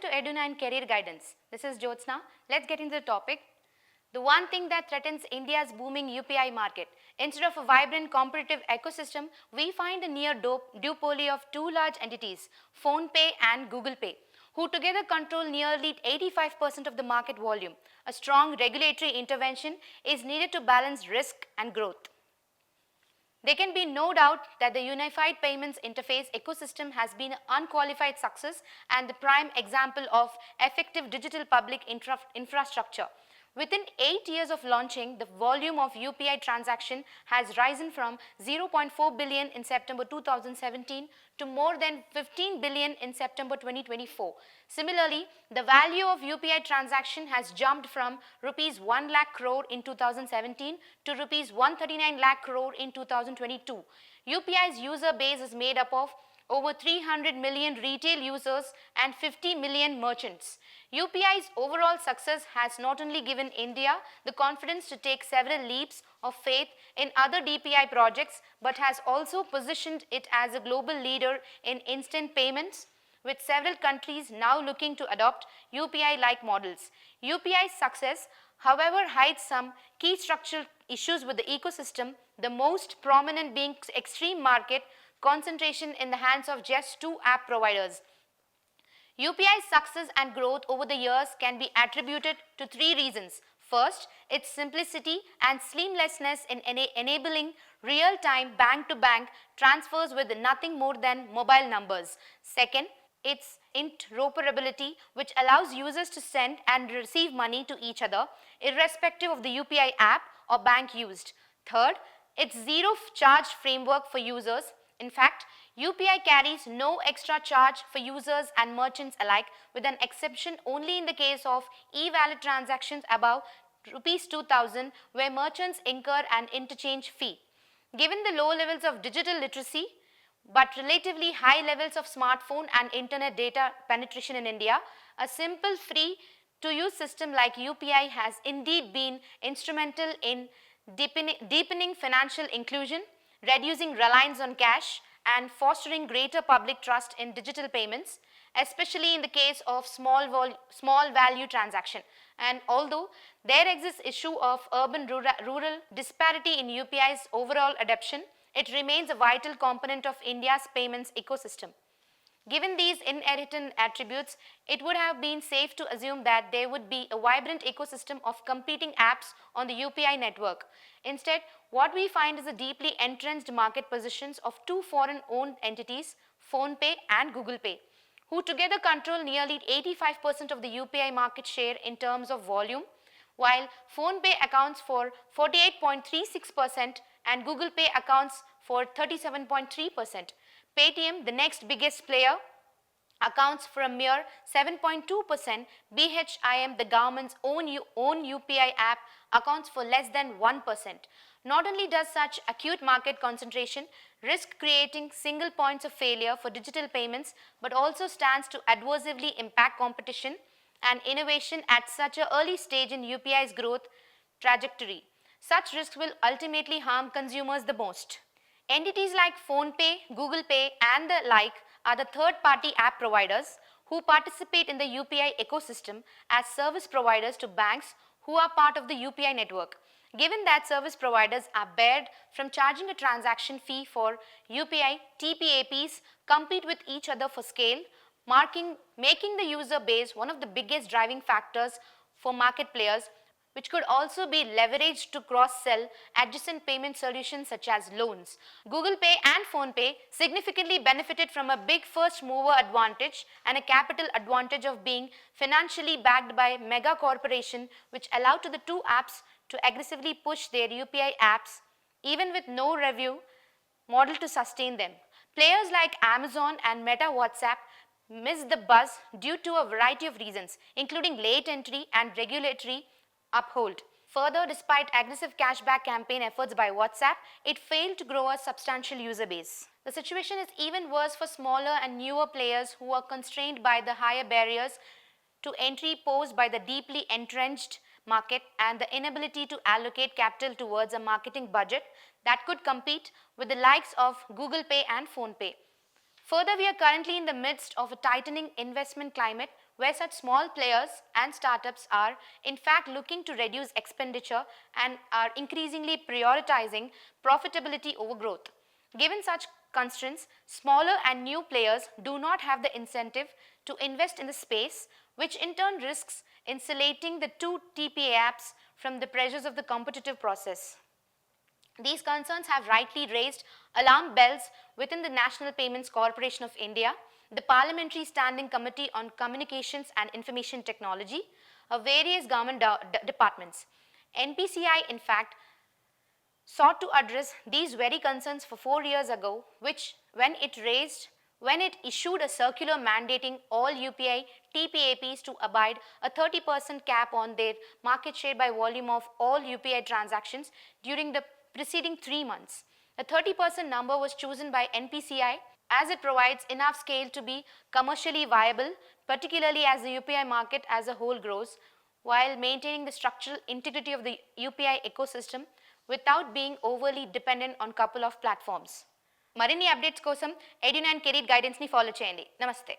Welcome to Edu9 Career Guidance. This is Jyotsna. Let's get into the topic. The one thing that threatens India's booming UPI market. Instead of a vibrant competitive ecosystem, we find a near duopoly of two large entities, PhonePe and Google Pay, who together control nearly 85% of the market volume. A strong regulatory intervention is needed to balance risk and growth. There can be no doubt that the unified payments interface ecosystem has been an unqualified success and the prime example of effective digital public infrastructure. Within 8 years of launching, the volume of UPI transaction has risen from 0.4 billion in September 2017 to more than 15 billion in September 2024. Similarly, the value of UPI transaction has jumped from rupees 1 lakh crore in 2017 to rupees 139 lakh crore in 2022. UPI's user base is made up of over 300 million retail users and 50 million merchants. UPI's overall success has not only given India the confidence to take several leaps of faith in other DPI projects, but has also positioned it as a global leader in instant payments, with several countries now looking to adopt UPI-like models. UPI's success, however, hides some key structural issues with the ecosystem, the most prominent being extreme market concentration in the hands of just two app providers. UPI's success and growth over the years can be attributed to three reasons. First, its simplicity and seamlessness in enabling real-time bank-to-bank transfers with nothing more than mobile numbers. Second, its interoperability, which allows users to send and receive money to each other, irrespective of the UPI app or bank used. Third, its zero-charge framework for users. In fact, UPI carries no extra charge for users and merchants alike, with an exception only in the case of e-wallet transactions above Rs 2,000, where merchants incur an interchange fee. Given the low levels of digital literacy, but relatively high levels of smartphone and internet data penetration in India, a simple free-to-use system like UPI has indeed been instrumental in deepening financial inclusion, reducing reliance on cash, and fostering greater public trust in digital payments, especially in the case of small value transaction. And although there exists issue of urban-rural disparity in UPI's overall adoption, it remains a vital component of India's payments ecosystem. Given these inherent attributes, it would have been safe to assume that there would be a vibrant ecosystem of competing apps on the UPI network. Instead, what we find is a deeply entrenched market positions of two foreign-owned entities, PhonePe and Google Pay, who together control nearly 85% of the UPI market share in terms of volume, while PhonePe accounts for 48.36% and Google Pay accounts for 37.3%. Paytm, the next biggest player, accounts for a mere 7.2%. BHIM, the government's own UPI app, accounts for less than 1%. Not only does such acute market concentration risk creating single points of failure for digital payments, but also stands to adversely impact competition and innovation at such an early stage in UPI's growth trajectory. Such risks will ultimately harm consumers the most. Entities like PhonePe, Google Pay and the like are the third-party app providers who participate in the UPI ecosystem as service providers to banks who are part of the UPI network. Given that service providers are barred from charging a transaction fee for UPI, TPAPs compete with each other for scale, making the user base one of the biggest driving factors for market players, which could also be leveraged to cross-sell adjacent payment solutions such as loans. Google Pay and PhonePe significantly benefited from a big first-mover advantage and a capital advantage of being financially backed by mega corporation, which allowed to the two apps to aggressively push their UPI apps, even with no revenue model to sustain them. Players like Amazon and Meta WhatsApp missed the buzz due to a variety of reasons, including late entry and regulatory uphold. Further, despite aggressive cashback campaign efforts by WhatsApp, it failed to grow a substantial user base. The situation is even worse for smaller and newer players who are constrained by the higher barriers to entry posed by the deeply entrenched market and the inability to allocate capital towards a marketing budget that could compete with the likes of Google Pay and PhonePe. Further, we are currently in the midst of a tightening investment climate where such small players and startups are in fact looking to reduce expenditure and are increasingly prioritizing profitability over growth. Given such constraints, smaller and new players do not have the incentive to invest in the space, which in turn risks insulating the two TPA apps from the pressures of the competitive process. These concerns have rightly raised alarm bells within the National Payments Corporation of India, the Parliamentary Standing Committee on Communications and Information Technology, various government departments. NPCI, in fact, sought to address these very concerns for 4 years ago, which when it issued a circular mandating all UPI TPAPs to abide a 30% cap on their market share by volume of all UPI transactions during the preceding 3 months. The 30% number was chosen by NPCI as it provides enough scale to be commercially viable, particularly as the UPI market as a whole grows, while maintaining the structural integrity of the UPI ecosystem without being overly dependent on couple of platforms. మరిన్ని updates కోసం Edu9 career guidance ని follow చేయండి. నమస్తే.